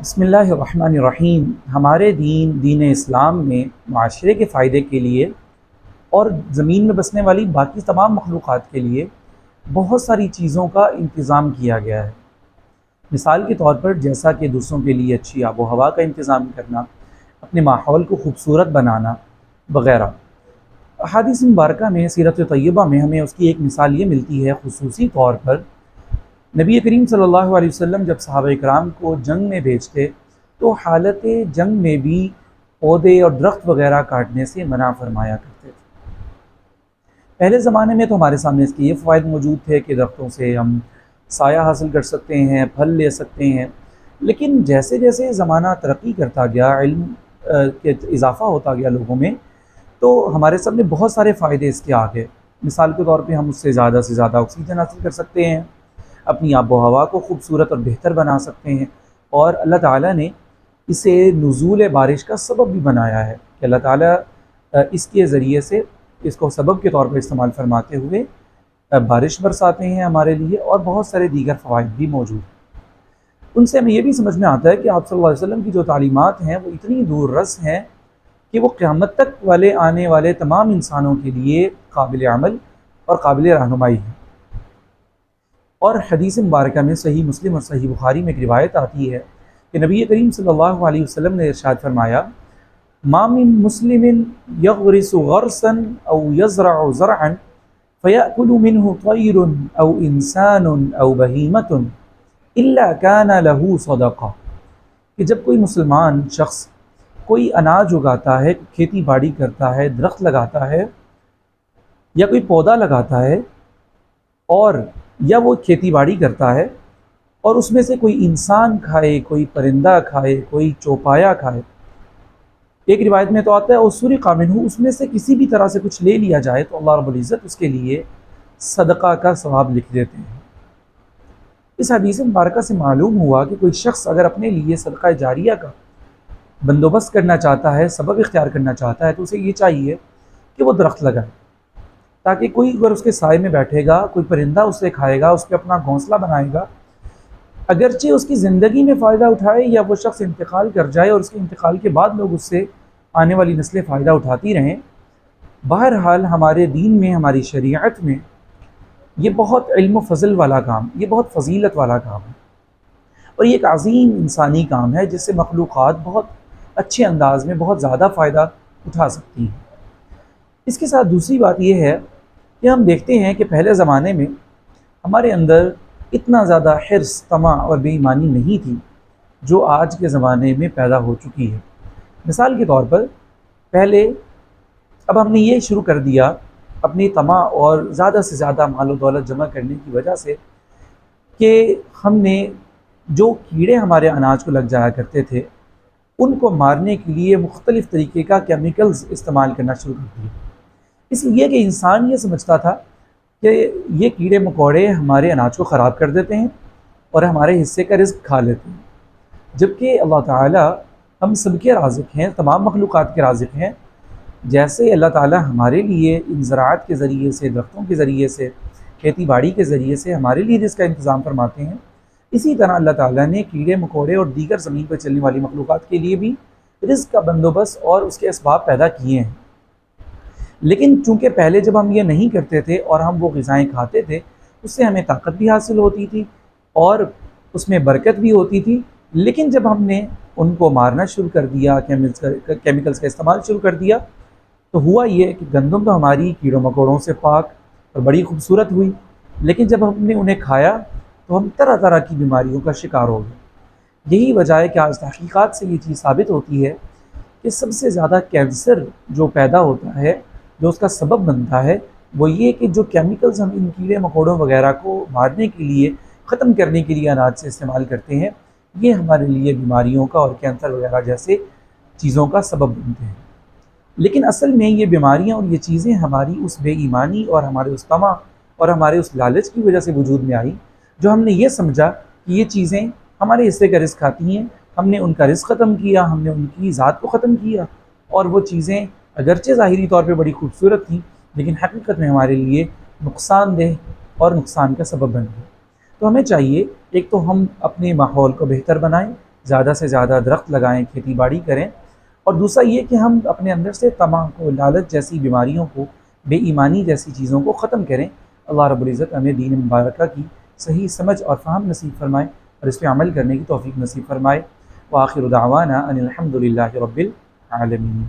بسم اللہ الرحمن الرحیم۔ ہمارے دین اسلام میں معاشرے کے فائدے کے لیے اور زمین میں بسنے والی باقی تمام مخلوقات کے لیے بہت ساری چیزوں کا انتظام کیا گیا ہے۔ مثال کے طور پر جیسا کہ دوسروں کے لیے اچھی آب و ہوا کا انتظام کرنا، اپنے ماحول کو خوبصورت بنانا وغیرہ۔ احادیث مبارکہ میں، سیرت طیبہ میں ہمیں اس کی ایک مثال یہ ملتی ہے خصوصی طور پر نبی کریم صلی اللہ علیہ وسلم جب صحابہ کرام کو جنگ میں بھیجتے تو حالت جنگ میں بھی پودے اور درخت وغیرہ کاٹنے سے منع فرمایا کرتے تھے۔ پہلے زمانے میں تو ہمارے سامنے اس کے یہ فوائد موجود تھے کہ درختوں سے ہم سایہ حاصل کر سکتے ہیں، پھل لے سکتے ہیں، لیکن جیسے جیسے زمانہ ترقی کرتا گیا، علم کے اضافہ ہوتا گیا لوگوں میں، تو ہمارے سامنے بہت سارے فائدے اس کے آ گئے۔ مثال کے طور پہ ہم اس سے زیادہ آکسیجن حاصل کر سکتے ہیں، اپنی آب و ہوا کو خوبصورت اور بہتر بنا سکتے ہیں، اور اللہ تعالیٰ نے اسے نزول بارش کا سبب بھی بنایا ہے کہ اللہ تعالیٰ اس کے ذریعے سے اس کو سبب کے طور پر استعمال فرماتے ہوئے بارش برساتے ہیں ہمارے لیے، اور بہت سارے دیگر فوائد بھی موجود ہیں۔ ان سے ہمیں یہ بھی سمجھ میں آتا ہے کہ آپ صلی اللہ علیہ وسلم کی جو تعلیمات ہیں وہ اتنی دور رس ہیں کہ وہ قیامت تک آنے والے تمام انسانوں کے لیے قابل عمل اور قابل رہنمائی ہیں۔ اور حدیث مبارکہ میں صحیح مسلم اور صحیح بخاری میں ایک روایت آتی ہے کہ نبی کریم صلی اللہ علیہ وسلم نے ارشاد فرمایا، ما من مسلم یغرس غرسا او یزرع زرعا فیأکل منه طیر او انسان او بہیمت الا کان له صدقہ، کہ جب کوئی مسلمان شخص کوئی اناج اگاتا ہے، کھیتی باڑی کرتا ہے، درخت لگاتا ہے یا کوئی پودا لگاتا ہے، اور یا وہ کھیتی باڑی کرتا ہے اور اس میں سے کوئی انسان کھائے، کوئی پرندہ کھائے، کوئی چوپایا کھائے، ایک روایت میں تو آتا ہے سرق منہ، اس میں سے کسی بھی طرح سے کچھ لے لیا جائے تو اللہ رب العزت اس کے لیے صدقہ کا ثواب لکھ دیتے ہیں۔ اس حدیث مبارکہ سے معلوم ہوا کہ کوئی شخص اگر اپنے لیے صدقہ جاریہ کا بندوبست کرنا چاہتا ہے، سبب اختیار کرنا چاہتا ہے، تو اسے یہ چاہیے کہ وہ درخت لگائے، تاکہ کوئی اگر اس کے سائے میں بیٹھے گا، کوئی پرندہ اسے کھائے گا، اس پہ اپنا گھونسلہ بنائے گا، اگرچہ اس کی زندگی میں فائدہ اٹھائے یا وہ شخص انتقال کر جائے اور اس کے انتقال کے بعد لوگ اس سے آنے والی نسلیں فائدہ اٹھاتی رہیں، بہرحال ہمارے دین میں، ہماری شریعت میں یہ بہت علم و فضل والا کام، یہ بہت فضیلت والا کام ہے، اور یہ ایک عظیم انسانی کام ہے جس سے مخلوقات بہت اچھے انداز میں بہت زیادہ فائدہ اٹھا سکتی ہیں۔ اس کے ساتھ دوسری بات یہ ہے کہ ہم دیکھتے ہیں کہ پہلے زمانے میں ہمارے اندر اتنا زیادہ حرص، طمع اور بے ایمانی نہیں تھی جو آج کے زمانے میں پیدا ہو چکی ہے۔ مثال کے طور پر پہلے اب ہم نے یہ شروع کر دیا اپنی طمع اور زیادہ سے زیادہ مال و دولت جمع کرنے کی وجہ سے کہ ہم نے جو کیڑے ہمارے اناج کو لگ جایا کرتے تھے ان کو مارنے کے لیے مختلف طریقے کا کیمیکلز استعمال کرنا شروع کر دیا، اس لیے کہ انسان یہ سمجھتا تھا کہ یہ کیڑے مکوڑے ہمارے اناج کو خراب کر دیتے ہیں اور ہمارے حصے کا رزق کھا لیتے ہیں، جبکہ اللہ تعالیٰ ہم سب کے رازق ہیں، تمام مخلوقات کے رازق ہیں۔ جیسے اللہ تعالیٰ ہمارے لیے ان زراعت کے ذریعے سے، درختوں کے ذریعے سے، کھیتی باڑی کے ذریعے سے ہمارے لیے رزق کا انتظام فرماتے ہیں، اسی طرح اللہ تعالیٰ نے کیڑے مکوڑے اور دیگر زمین پر چلنے والی مخلوقات کے لیے بھی رزق کا بندوبست اور اس کے اسباب پیدا کیے ہیں۔ لیکن چونکہ پہلے جب ہم یہ نہیں کرتے تھے اور ہم وہ غذائیں کھاتے تھے، اس سے ہمیں طاقت بھی حاصل ہوتی تھی اور اس میں برکت بھی ہوتی تھی، لیکن جب ہم نے ان کو مارنا شروع کر دیا، کیمیکلز کا استعمال شروع کر دیا، تو ہوا یہ کہ گندم تو ہماری کیڑوں مکوڑوں سے پاک اور بڑی خوبصورت ہوئی، لیکن جب ہم نے انہیں کھایا تو ہم طرح طرح کی بیماریوں کا شکار ہو گئے۔ یہی وجہ ہے کہ آج تحقیقات سے یہ چیز ثابت ہوتی ہے کہ سب سے زیادہ کینسر جو پیدا ہوتا ہے، جو اس کا سبب بنتا ہے، وہ یہ کہ جو کیمیکلز ہم ان کیڑے مکوڑوں وغیرہ کو مارنے کے لیے، ختم کرنے کے لیے اناج سے استعمال کرتے ہیں، یہ ہمارے لیے بیماریوں کا اور کینسر وغیرہ جیسے چیزوں کا سبب بنتے ہیں۔ لیکن اصل میں یہ بیماریاں اور یہ چیزیں ہماری اس بے ایمانی اور ہمارے اس طمع اور ہمارے اس لالچ کی وجہ سے وجود میں آئی، جو ہم نے یہ سمجھا کہ یہ چیزیں ہمارے حصے کا رزق کھاتی ہیں، ہم نے ان کا رزق ختم کیا، ہم نے ان کی ذات کو ختم کیا، اور وہ چیزیں اگرچہ ظاہری طور پہ بڑی خوبصورت تھیں لیکن حقیقت میں ہمارے لیے نقصان دہ اور نقصان کا سبب بن گئی۔ تو ہمیں چاہیے ایک تو ہم اپنے ماحول کو بہتر بنائیں زیادہ سے زیادہ درخت لگائیں، کھیتی باڑی کریں، اور دوسرا یہ کہ ہم اپنے اندر سے طمع کو، لالچ جیسی بیماریوں کو، بے ایمانی جیسی چیزوں کو ختم کریں۔ اللہ رب العزت ہمیں دین مبارکہ کی صحیح سمجھ اور فہم نصیب فرمائے، اور اس پہ عمل کرنے کی توفیق نصیب فرمائے۔ وآخر دعوانا ان الحمد للہ رب العالمین۔